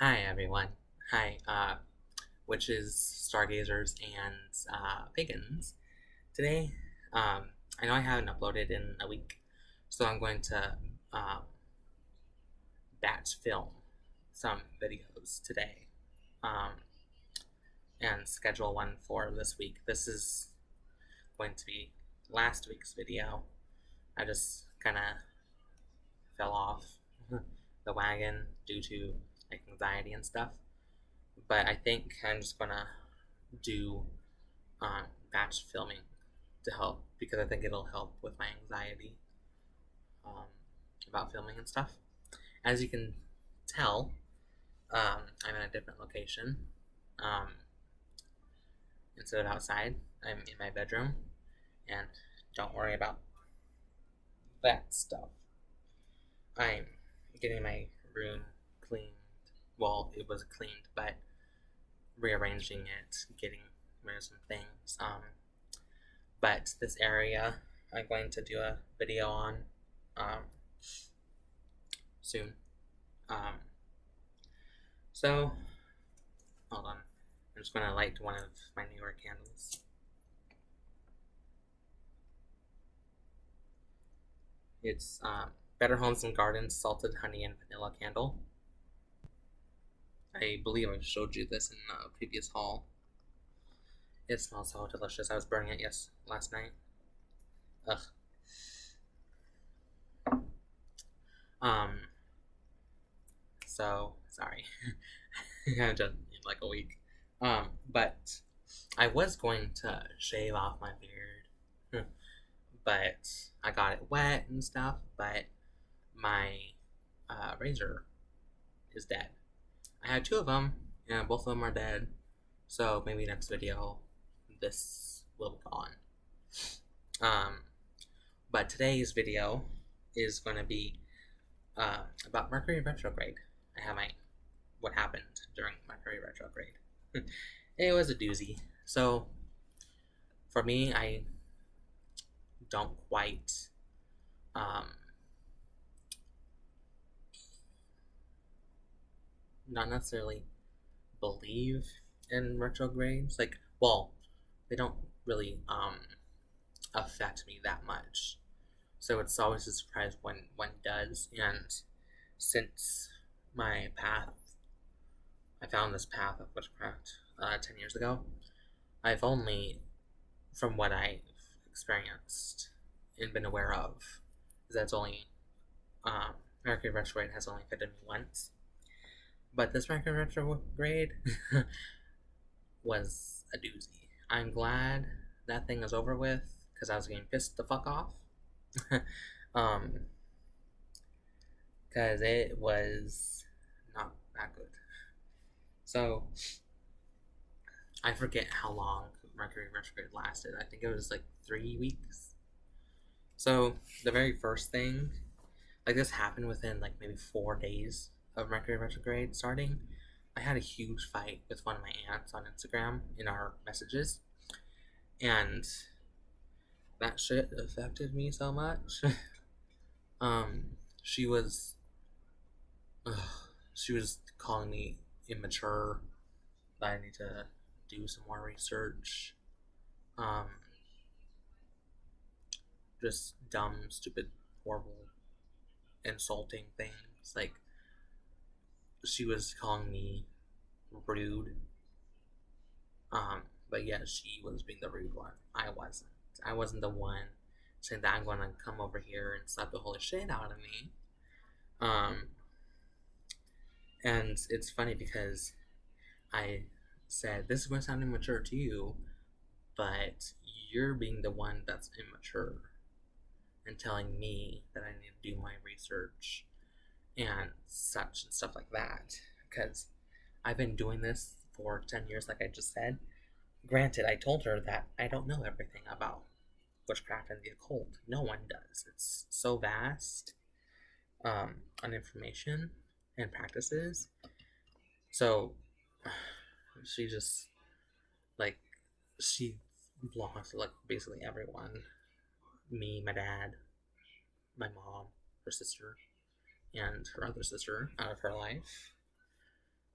Hi everyone. Hi, which is StarGazers and Pagans. Today, I know I haven't uploaded in a week, so I'm going to um, batch film some videos today um, and schedule one for this week. This is going to be last week's video. I just kind of fell off the wagon due to anxiety and stuff, but I think I'm just gonna do batch filming to help because I think it'll help with my anxiety um, about filming and stuff. As you can tell, I'm in a different location. Um, Instead of outside, I'm in my bedroom, and don't worry about that stuff. I'm getting my room cleaned. Well, it was cleaned, but rearranging it, getting rid of some things. But this area I'm going to do a video on um, soon. Um, so, hold on. I'm just going to light one of my newer candles. It's Better Homes and Gardens Salted Honey and Vanilla Candle. I believe I showed you this in a previous haul. It smells so delicious. I was burning it last night. Ugh. Um, so, sorry. I just in like a week. But I was going to shave off my beard, but I got it wet and stuff. But my razor is dead. I had two of them, and both of them are dead. So maybe next video, this will be gone. But today's video is going to be about Mercury Retrograde. I have what happened during Mercury Retrograde. It was a doozy. So for me, I don't quite not necessarily believe in retrogrades. Like, well, they don't really affect me that much. So it's always a surprise when one does. And since my path, I found this path of witchcraft 10 years ago, I've only, from what I've experienced and been aware of, is that it's only Mercury retrograde has only affected me once. But this Mercury retrograde was a doozy. I'm glad that thing is over with because I was getting pissed the fuck off. Because it was not that good. So I forget how long Mercury retrograde lasted. I think it was like 3 weeks. So the very first thing, like this happened within like maybe 4 days of Mercury retrograde starting. I had a huge fight with one of my aunts on Instagram in our messages, and that shit affected me so much. She was calling me immature, that I need to do some more research. Just dumb, stupid, horrible, insulting things. Like, she was calling me rude. But yeah, she was being the rude one. I wasn't. I wasn't the one saying that I'm gonna come over here and slap the holy shit out of me. And it's funny because I said, this is gonna sound immature to you, but you're being the one that's immature and telling me that I need to do my research and such and stuff like that. Because I've been doing this for 10 years, like I just said. Granted, I told her that I don't know everything about witchcraft and the occult. No one does. It's so vast on information and practices. So she just, like, she blocked like basically everyone. Me, my dad, my mom, her sister, and her other sister out of her life.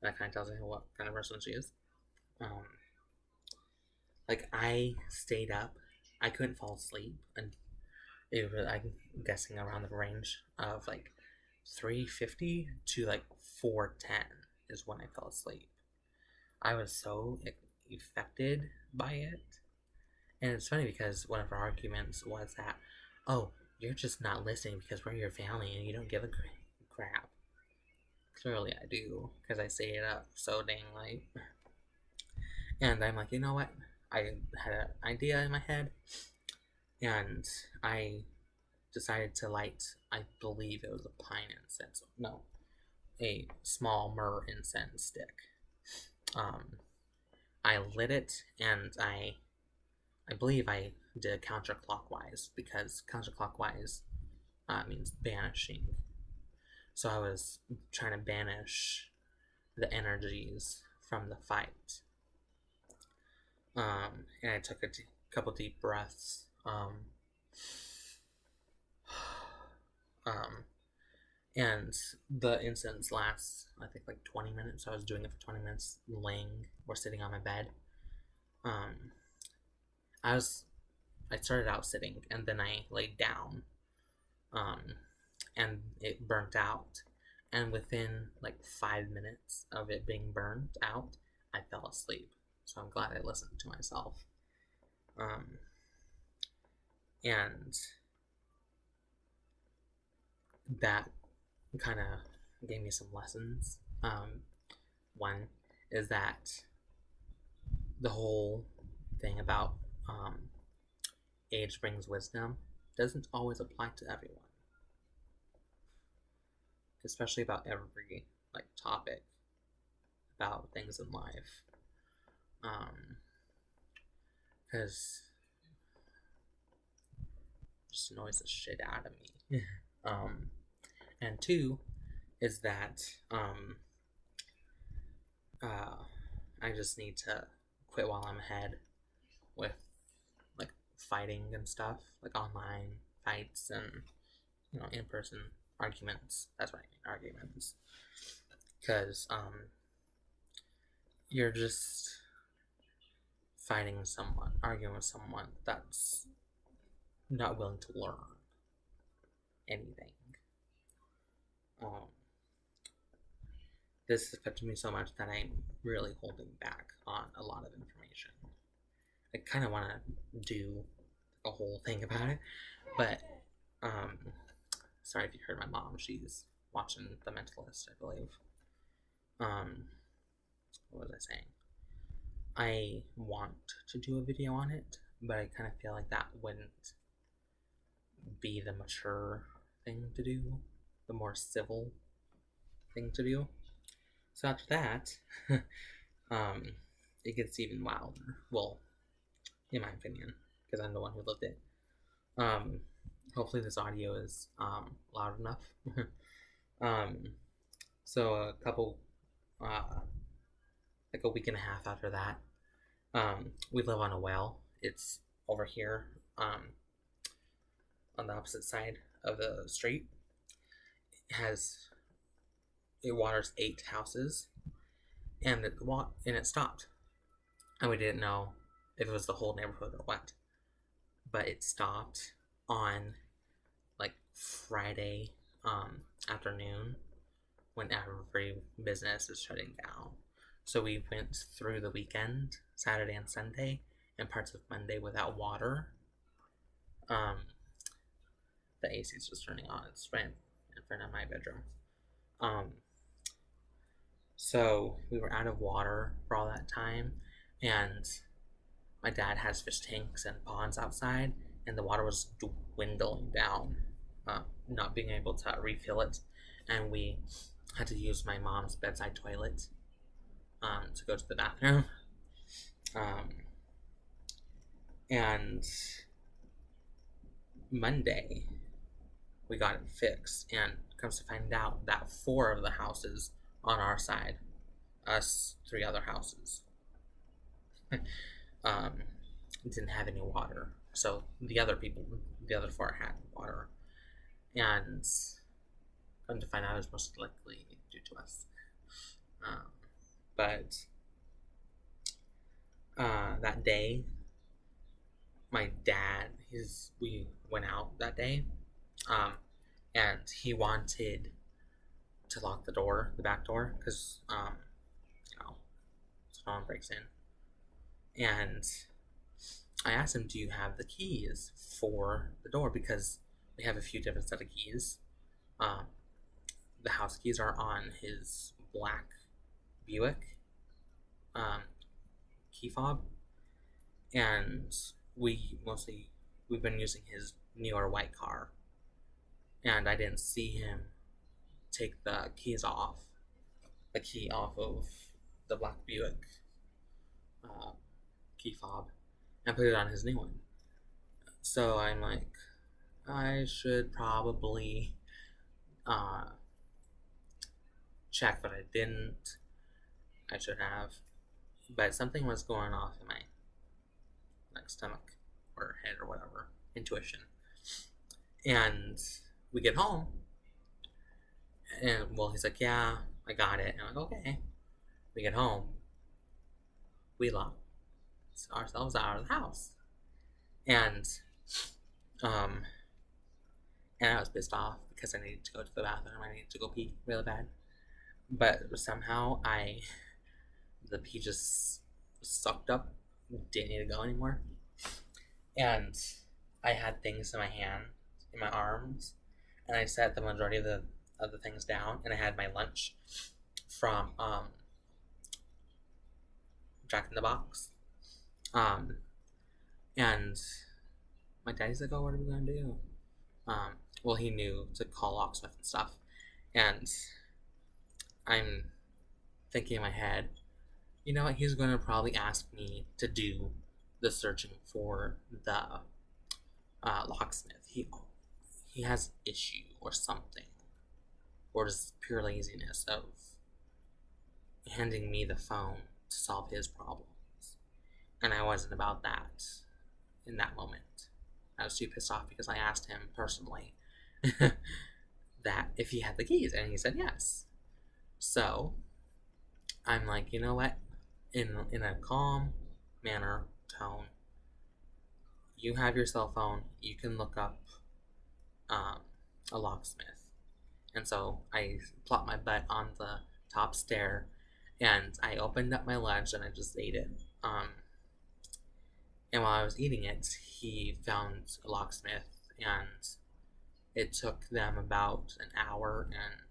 That kind of tells me what kind of person she is. Um, like I stayed up, I couldn't fall asleep, and it was, I'm guessing, around the range of like 3:50 to like 4:10 is when I fell asleep. I was so affected by it. And it's funny because one of our arguments was that, oh, you're just not listening because we're your family and you don't give a crap. Clearly I do, because I stayed up so dang late. And I'm like, you know what? I had an idea in my head, and I decided to light, I believe it was a pine incense. No, a small myrrh incense stick. Um, I lit it, and I believe I did counterclockwise, because counterclockwise means banishing. So I was trying to banish the energies from the fight. And I took a couple deep breaths. And the incense lasts, I think, like 20 minutes. So I was doing it for 20 minutes, laying or sitting on my bed. I started out sitting, and then I laid down, and it burnt out. And within like 5 minutes of it being burned out, I fell asleep. So I'm glad I listened to myself. And that kind of gave me some lessons. One is that the whole thing about age brings wisdom doesn't always apply to everyone, especially about every like topic about things in life. Because it just annoys the shit out of me. And two is that I just need to quit while I'm ahead with like fighting and stuff, like online fights and in-person arguments. That's what I mean, arguments. Because you're just fighting someone, arguing with someone that's not willing to learn anything. This affected me so much that I'm really holding back on a lot of information. I kind of want to do a whole thing about it, but sorry if you heard my mom. She's watching The Mentalist, I believe. What was I saying? I want to do a video on it, but I kind of feel like that wouldn't be the mature thing to do, the more civil thing to do. So after that, it gets even wilder. Well, in my opinion, because I'm the one who lived it. Hopefully this audio is loud enough. So a couple, like a week and a half after that, we live on a well. It's over here, on the opposite side of the street. It waters 8 houses, and it stopped, and we didn't know if it was the whole neighborhood or what, but it stopped on like Friday afternoon, when every business is shutting down. So we went through the weekend, Saturday and Sunday, and parts of Monday without water. The AC is just turning on. It's right in front of my bedroom. So we were out of water for all that time, and my dad has fish tanks and ponds outside, and the water was dwindling down, not being able to refill it, and we had to use my mom's bedside toilet to go to the bathroom. And Monday we got it fixed, and comes to find out that 4 of the houses on our side, us 3 other houses, didn't have any water. So the other 4 had water, and come to find out it was most likely due to us. day my dad, we went out that day, um, and he wanted to lock the back door, because, so no one breaks in. And I asked him, "Do you have the keys for the door?" Because we have a few different set of keys. Um, the house keys are on his black Buick um, key fob, and we've been using his newer white car, and I didn't see him take the key off of the black Buick uh, key fob and put it on his new one. So I'm like, I should probably check, but I didn't. I should have, but something was going off in my stomach or head or whatever, intuition. And we get home, and well, he's like, "Yeah, I got it." And I'm like, "Okay." We get home, we lock ourselves out of the house, and um, and I was pissed off because I needed to go to the bathroom. I needed to go pee really bad, but somehow the pee just sucked up, didn't need to go anymore, and I had things in my hand, in my arms, and I set the majority of the things down, and I had my lunch from Jack in the Box, and my daddy's like, "Oh, what are we gonna do?" Well, he knew to call locksmith and stuff, and I'm thinking in my head, you know what? He's gonna probably ask me to do the searching for the locksmith. He has an issue or something, or just pure laziness of handing me the phone to solve his problems, and I wasn't about that in that moment. I was too pissed off because I asked him personally that if he had the keys, and he said yes. So I'm like, you know what? In a calm tone, you have your cell phone. You can look up a locksmith. And so I plopped my butt on the top stair, and I opened up my lunch, and I just ate it. And while I was eating it, he found a locksmith, and it took them about an hour and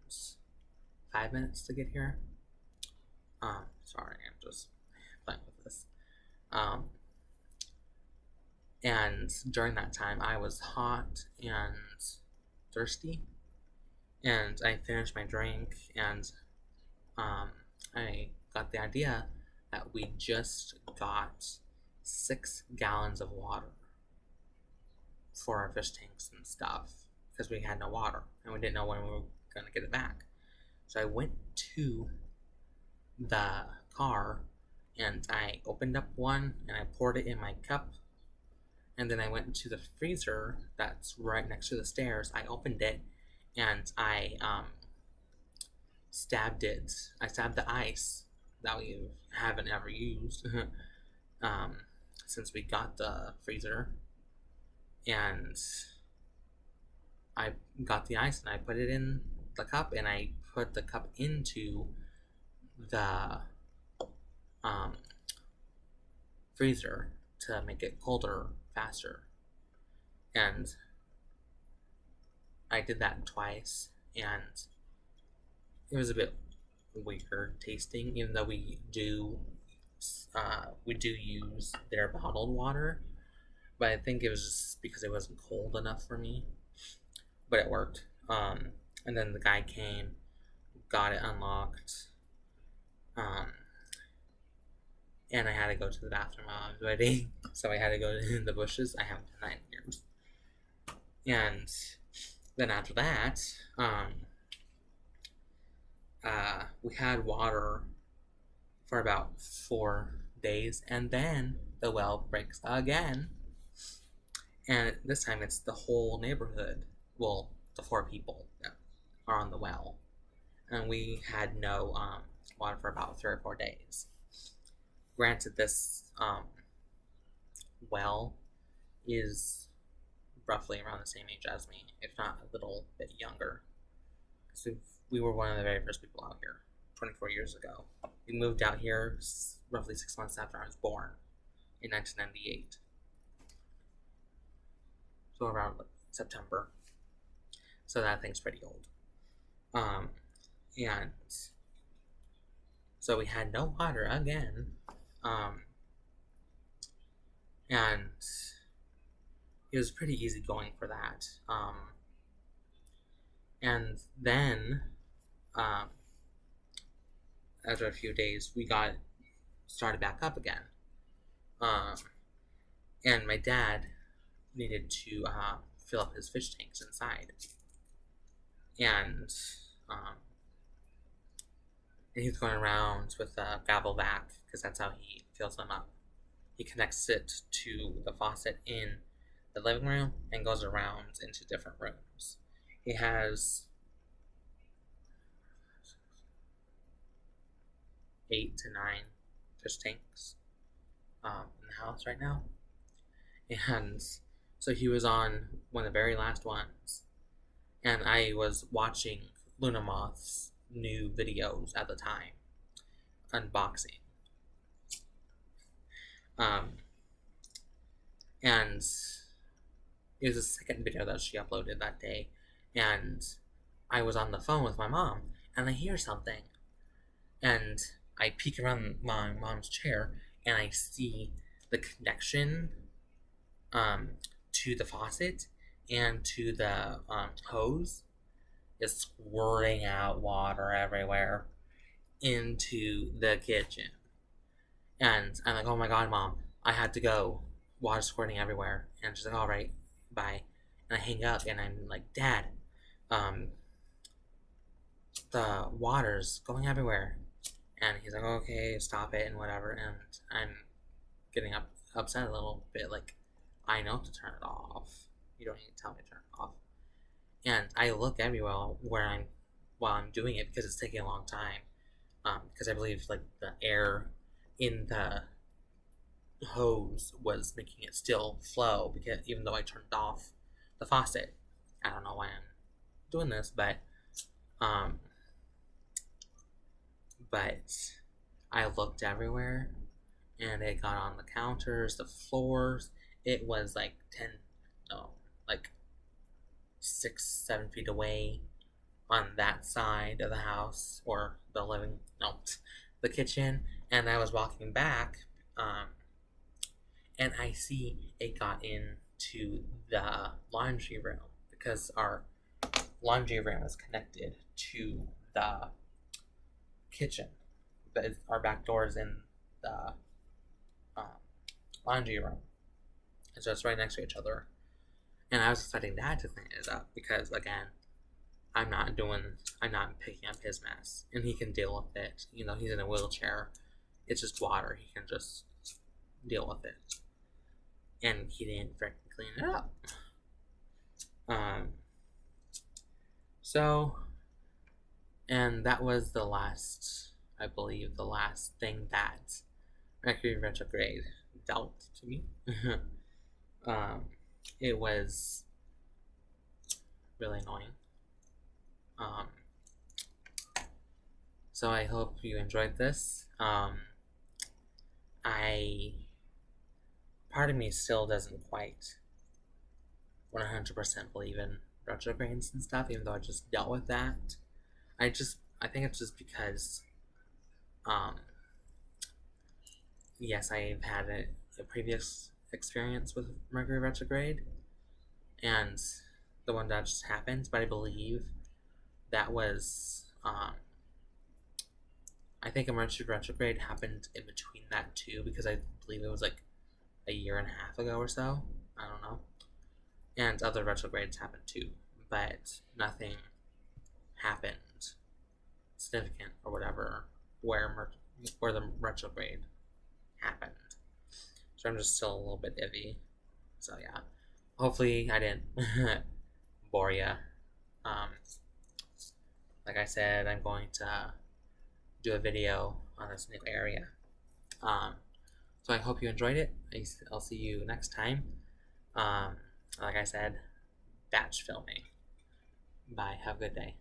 5 minutes to get here. Sorry, I'm just playing with this. And during that time, I was hot and thirsty, and I finished my drink, and I got the idea that we just got 6 gallons of water for our fish tanks and stuff, because we had no water, and we didn't know when we were going to get it back. So I went to the car, and I opened up one, and I poured it in my cup, and then I went to the freezer that's right next to the stairs. I opened it, and I stabbed it. I stabbed the ice that we haven't ever used since we got the freezer, and I got the ice, and I put it in the cup, and I put the cup into the freezer to make it colder faster. And I did that twice, and it was a bit weird tasting, even though we do use their bottled water, but I think it was just because it wasn't cold enough for me, but it worked. And then the guy came, got it unlocked, and I had to go to the bathroom while I was waiting, so I had to go in the bushes. I haven't done that in years. And then after that, we had water for about 4 days, and then the well breaks again, and this time it's the whole neighborhood. Well, the 4 people that are on the well, and we had no water for about 3 or 4 days. Granted, this well is roughly around the same age as me, if not a little bit younger. So we were one of the very first people out here 24 years ago. We moved out here roughly 6 months after I was born in 1998. So around September. So that thing's pretty old. And so we had no water again. And it was pretty easy going for that. And then, after a few days, we got started back up again. And my dad needed to fill up his fish tanks inside. And he's going around with a gravel vac, because that's how he fills them up. He connects it to the faucet in the living room and goes around into different rooms. He has 8 to 9 fish tanks in the house right now. And so he was on one of the very last ones, and I was watching Luna Moth's new videos at the time, unboxing. And it was the second video that she uploaded that day, and I was on the phone with my mom, and I hear something, and I peek around my mom's chair, and I see the connection to the faucet and to the hose is squirting out water everywhere into the kitchen. And I'm like, oh my god, Mom, I had to go. Water squirting everywhere. And she's like, all right, bye. And I hang up, and I'm like, Dad, the water's going everywhere. And he's like, okay, stop it, and whatever. And I'm getting upset a little bit, like, I know to turn it off. You don't need to tell me to turn it off. And I look everywhere while I'm doing it, because it's taking a long time. Because I believe, like, the air in the hose was making it still flow, because even though I turned off the faucet. I don't know why I'm doing this, but I looked everywhere, and it got on the counters, the floors. It was like 6-7 feet away on that side of the house, or the kitchen. And I was walking back, and I see it got into the laundry room, because our laundry room is connected to the kitchen, but our back door is in the laundry room, and so it's right next to each other. And I was expecting Dad to clean it up, because again, I'm not picking up his mess, and he can deal with it. You know, he's in a wheelchair. It's just water. He can just deal with it. And he didn't freaking clean it up. And that was I believe, the last thing that Mercury Retrograde dealt to me. It was really annoying. So I hope you enjoyed this. Part of me still doesn't quite 100% believe in retrogrades and stuff, even though I just dealt with that. I think it's just because, yes, I've had a previous experience with Mercury retrograde, and the one that just happened, but I believe that was, I think a Mercury retrograde happened in between that too, because I believe it was like a year and a half ago or so. I don't know. And other retrogrades happened too, but nothing happened significant or whatever where the retrograde happened. So I'm just still a little bit iffy. So yeah, hopefully I didn't bore ya. Like I said, I'm going to do a video on this new area. So I hope you enjoyed it. I'll see you next time. Um, like I said, batch filming. Bye. Have a good day.